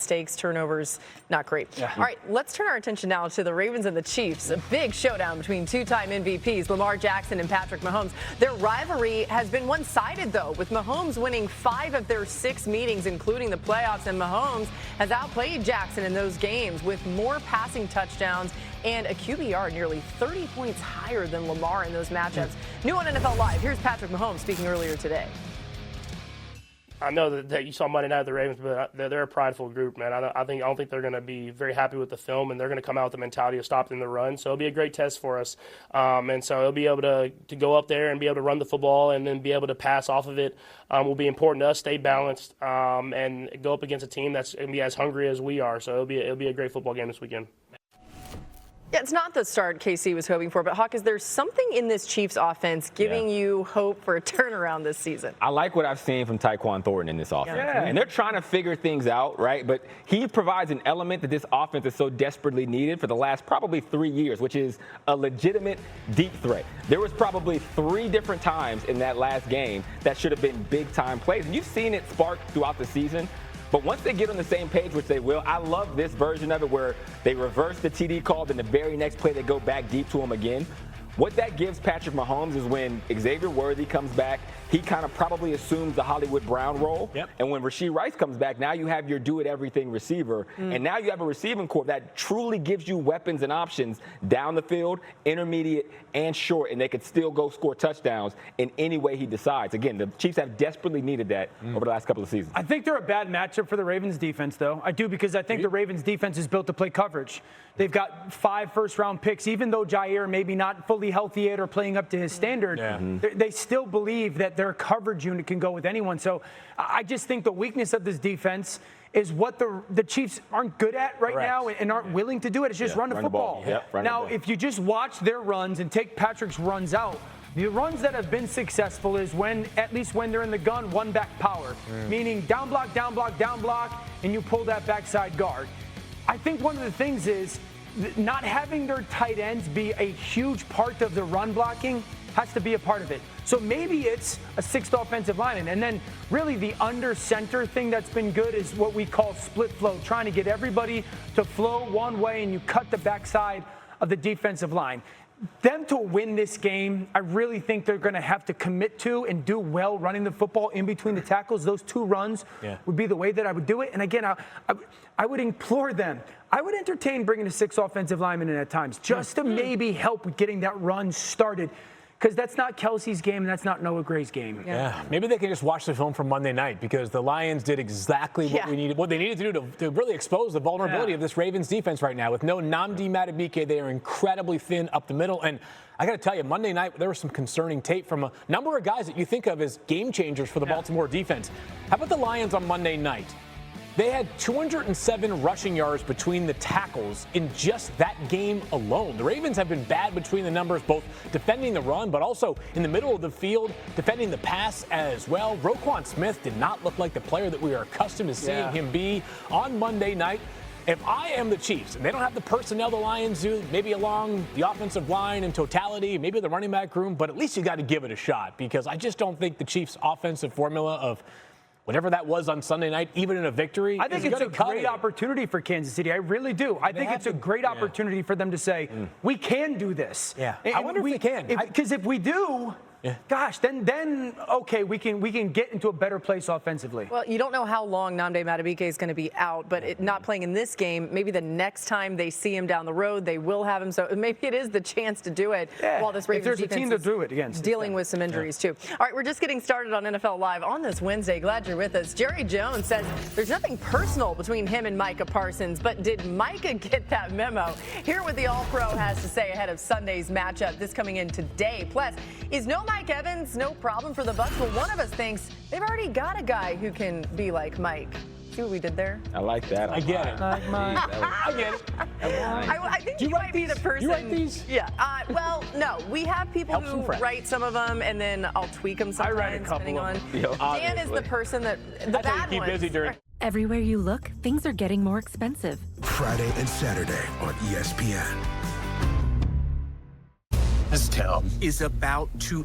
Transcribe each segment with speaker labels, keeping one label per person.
Speaker 1: mistakes, turnovers, not great.
Speaker 2: Yeah.
Speaker 1: All right, let's turn our attention now to the Ravens and the Chiefs. A big showdown between two-time MVPs Lamar Jackson and Patrick Mahomes. Their rivalry has been one-sided, though, with Mahomes winning 5 of their 6 meetings, including the playoffs, and Mahomes has outplayed Jackson in those games with more passing touchdowns and a QBR nearly 30 points higher than Lamar in those matchups. New on NFL Live, here's Patrick Mahomes speaking earlier today.
Speaker 3: I know that you saw Monday night with the Ravens, but they're a prideful group, man. I don't think they're going to be very happy with the film, and they're going to come out with the mentality of stopping the run. So it'll be a great test for us. And so it'll be able to go up there and be able to run the football and then be able to pass off of it will be important to us, stay balanced, and go up against a team that's going to be as hungry as we are. So it'll be a great football game this weekend.
Speaker 1: Yeah, it's not the start KC was hoping for, but Hawk, is there something in this Chiefs offense giving you hope for a turnaround this season?
Speaker 4: I like what I've seen from Tyquan Thornton in this offense.
Speaker 1: Yeah.
Speaker 4: And they're trying to figure things out, right? But he provides an element that this offense is so desperately needed for the last probably 3 years, which is a legitimate deep threat. There was probably 3 different times in that last game that should have been big-time plays. And you've seen it spark throughout the season. But once they get on the same page, which they will, I love this version of it where they reverse the TD call, then the very next play they go back deep to him again. What that gives Patrick Mahomes is when Xavier Worthy comes back, he kind of probably assumes the Hollywood Brown role.
Speaker 2: Yep.
Speaker 4: And when Rashee Rice comes back, now you have your do-it-everything receiver. And now you have a receiving corps that truly gives you weapons and options down the field, intermediate and short, and they could still go score touchdowns in any way he decides. Again, the Chiefs have desperately needed that over the last couple of seasons.
Speaker 5: I think they're a bad matchup for the Ravens defense, though. I do, because I think the Ravens defense is built to play coverage. They've got 5 first-round picks. Even though Jair maybe not fully healthy yet or playing up to his standard, they still believe that their coverage unit can go with anyone. So I just think the weakness of this defense is what the Chiefs aren't good at right now and aren't willing to do it. It's just run the football. Now, if you just watch their runs and take Patrick's runs out, the runs that have been successful is when, at least when they're in the gun, one back power, meaning down block, down block, down block, and you pull that backside guard. I think one of the things is not having their tight ends be a huge part of the run blocking has to be a part of it. So maybe it's a 6th offensive lineman. And then really the under center thing that's been good is what we call split flow, trying to get everybody to flow one way and you cut the backside of the defensive line. Them to win this game, I really think they're going to have to commit to and do well running the football in between the tackles. Those 2 runs would be the way that I would do it. And again, I would implore them. I would entertain bringing a 6th offensive lineman in at times just to maybe help with getting that run started. Because that's not Kelsey's game, and that's not Noah Gray's game.
Speaker 2: Yeah, maybe they can just watch the film from Monday night, because the Lions did exactly what they needed to do to really expose the vulnerability of this Ravens defense right now. With no Nnamdi Madubuike, they are incredibly thin up the middle. And I got to tell you, Monday night there was some concerning tape from a number of guys that you think of as game changers for the Baltimore defense. How about the Lions on Monday night? They had 207 rushing yards between the tackles in just that game alone. The Ravens have been bad between the numbers, both defending the run, but also in the middle of the field, defending the pass as well. Roquan Smith did not look like the player that we are accustomed to seeing him be on Monday night. If I am the Chiefs, and they don't have the personnel the Lions do, maybe along the offensive line in totality, maybe the running back room, but at least you got to give it a shot, because I just don't think the Chiefs' offensive formula of whatever that was on Sunday night, even in a victory,
Speaker 5: I think it's a great opportunity for Kansas City. I really do. I think it's a great opportunity for them to say, we can do this.
Speaker 2: I wonder if we can.
Speaker 5: Because if we do, gosh, then okay, we can get into a better place offensively.
Speaker 1: Well, you don't know how long Nnamdi Madubuike is going to be out, but not playing in this game, maybe the next time they see him down the road, they will have him. So maybe it is the chance to do it while this Ravens
Speaker 5: defense team to do it against,
Speaker 1: dealing with some injuries too. All right, we're just getting started on NFL Live on this Wednesday. Glad you're with us. Jerry Jones says there's nothing personal between him and Micah Parsons, but did Micah get that memo? Hear what the All-Pro has to say ahead of Sunday's matchup. This coming in today. Plus, is no Mike Evans no problem for the Bucs? Well, one of us thinks they've already got a guy who can be like Mike. See what we did there?
Speaker 4: I like that.
Speaker 2: I get it. I get it.
Speaker 1: I think you might be the person.
Speaker 2: You write these?
Speaker 1: Yeah. Well, no. We have people who write some of them, and then I'll tweak them sometimes.
Speaker 5: I write a couple
Speaker 1: depending
Speaker 5: of them.
Speaker 1: on. Dan is the person that the bad
Speaker 2: keep
Speaker 1: ones.
Speaker 2: busy during.
Speaker 6: Everywhere you look, things are getting more expensive.
Speaker 7: Friday and Saturday on ESPN.
Speaker 8: This tale is about to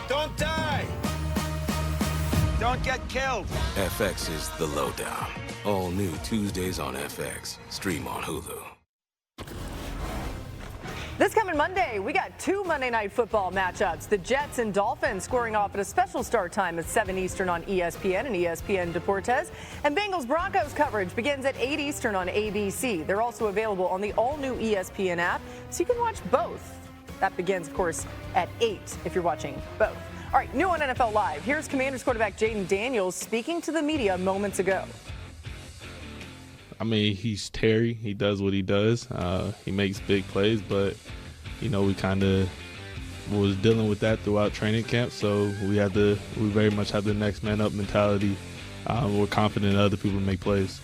Speaker 9: Don't die!
Speaker 8: Don't get killed.
Speaker 7: FX is The Lowdown. All new Tuesdays on FX. Stream on Hulu.
Speaker 1: This coming Monday, we got 2 Monday Night Football matchups. The Jets and Dolphins scoring off at a special start time at 7 Eastern on ESPN and ESPN Deportes. And Bengals-Broncos coverage begins at 8 Eastern on ABC. They're also available on the all-new ESPN app, so you can watch both. That begins, of course, at 8 if you're watching both. All right, new on NFL Live. Here's Commanders quarterback Jaden Daniels speaking to the media moments ago.
Speaker 9: I mean, he's Terry. He does what he does. He makes big plays, but, you know, we kind of was dealing with that throughout training camp. So we very much have the next man up mentality. We're confident other people make plays.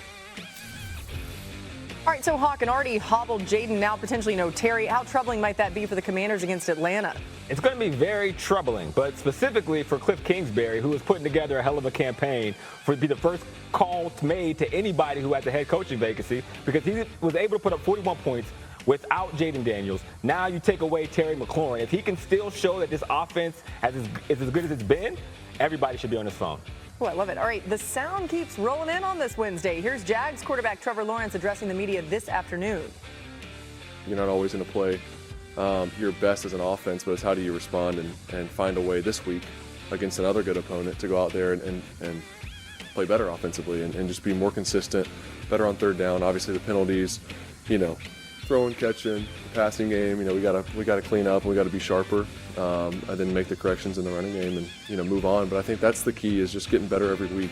Speaker 1: All right, so Hawk, an already hobbled Jaden, now potentially no Terry. How troubling might that be for the Commanders against Atlanta?
Speaker 4: It's going to be very troubling, but specifically for Cliff Kingsbury, who is putting together a hell of a campaign for it to be the first call made to anybody who has a head coaching vacancy, because he was able to put up 41 points without Jaden Daniels. Now you take away Terry McLaurin. If he can still show that this offense is as good as it's been, everybody should be on his phone.
Speaker 1: Oh, I love it. All right, the sound keeps rolling in on this Wednesday. Here's Jags quarterback Trevor Lawrence addressing the media this afternoon.
Speaker 10: You're not always going to play your best as an offense, but it's how do you respond and find a way this week against another good opponent to go out there and play better offensively and just be more consistent, better on third down. Obviously the penalties, you know, throwing, catching, passing game, you know, we gotta clean up, we gotta be sharper, and then make the corrections in the running game and, you know, move on. But I think that's the key, is just getting better every week.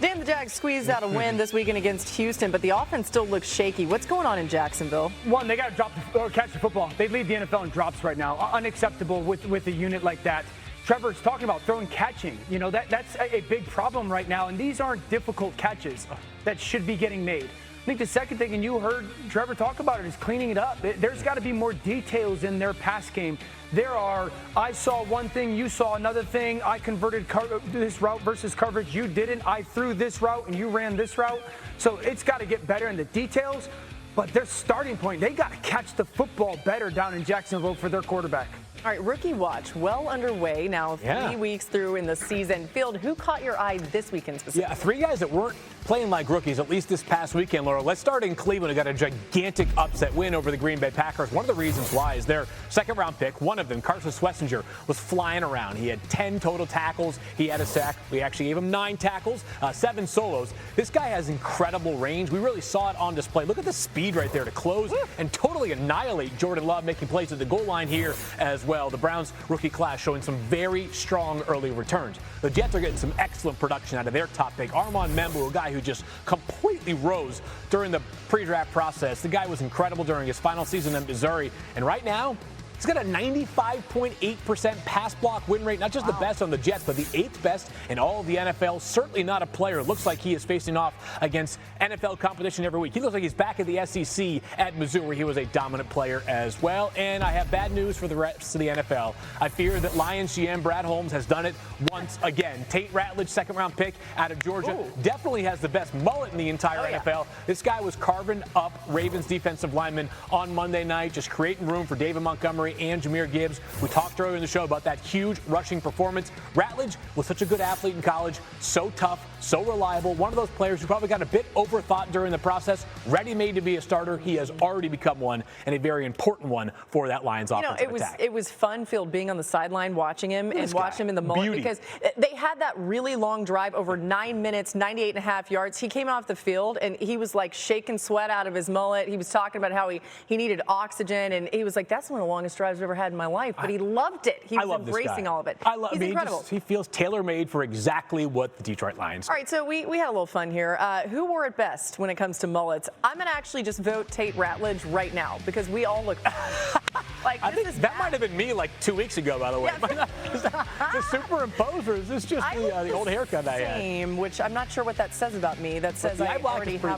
Speaker 1: Dan, the Jags squeezed out a win this weekend against Houston, but the offense still looks shaky. What's going on in Jacksonville?
Speaker 5: One, they got to catch the football. They lead the NFL in drops right now. Unacceptable with a unit like that. Trevor's talking about throwing, catching. You know, that's a big problem right now, and these aren't difficult catches that should be getting made. I think the second thing, and you heard Trevor talk about it, is cleaning it up. There's got to be more details in their pass game. I saw one thing, you saw another thing. I converted this route versus coverage. You didn't. I threw this route and you ran this route. So it's got to get better in the details. But their starting point, they got to catch the football better down in Jacksonville for their quarterback.
Speaker 1: All right, Rookie Watch, well underway now, 3 weeks through in the season. Field, who caught your eye this weekend specifically?
Speaker 2: Yeah, 3 guys that weren't playing like rookies, at least this past weekend, Laura. Let's start in Cleveland, who got a gigantic upset win over the Green Bay Packers. One of the reasons why is their second-round pick, one of them, Carson Schlesinger, was flying around. He had 10 total tackles. He had a sack. We actually gave him 9 tackles, 7 solos. This guy has incredible range. We really saw it on display. Look at the speed right there to close and totally annihilate Jordan Love, making plays at the goal line here as well. The Browns rookie class showing some very strong early returns. The Jets are getting some excellent production out of their top pick, Armand Membu, a guy who just completely rose during the pre-draft process. The guy was incredible during his final season in Missouri, and right now he's got a 95.8% pass block win rate, not just the best on the Jets, but the 8th best in all of the NFL. Certainly not a player. It looks like he is facing off against NFL competition every week. He looks like he's back at the SEC at Mizzou, where he was a dominant player as well. And I have bad news for the rest of the NFL. I fear that Lions GM Brad Holmes has done it once again. Tate Ratledge, second-round pick out of Georgia, definitely has the best mullet in the entire NFL. This guy was carving up Ravens defensive linemen on Monday night, just creating room for David Montgomery and Jahmyr Gibbs. We talked earlier in the show about that huge rushing performance. Ratledge was such a good athlete in college, so tough, so reliable. One of those players who probably got a bit overthought during the process, ready-made to be a starter. He has already become one, and a very important one for that Lions offensive attack.
Speaker 1: It was fun, Phil, being on the sideline watching him and watching him in the mullet, because they had that really long drive over 9 minutes, 98.5 yards. He came off the field, and he was like shaking sweat out of his mullet. He was talking about how he needed oxygen, and he was like, that's one of the longest drives I've ever had in my life, but he loved it. He was embracing all of it. He's incredible.
Speaker 2: He feels tailor-made for exactly what the Detroit Lions do.
Speaker 1: All right, so we had a little fun here. Who wore it best when it comes to mullets? I'm going to actually just vote Tate Ratledge right now, because we all look like
Speaker 2: I think that might have been me like 2 weeks ago, by the way. Is that the superimposed, or is this just the old haircut I had?
Speaker 1: Which I'm not sure what that says about me. That says I already have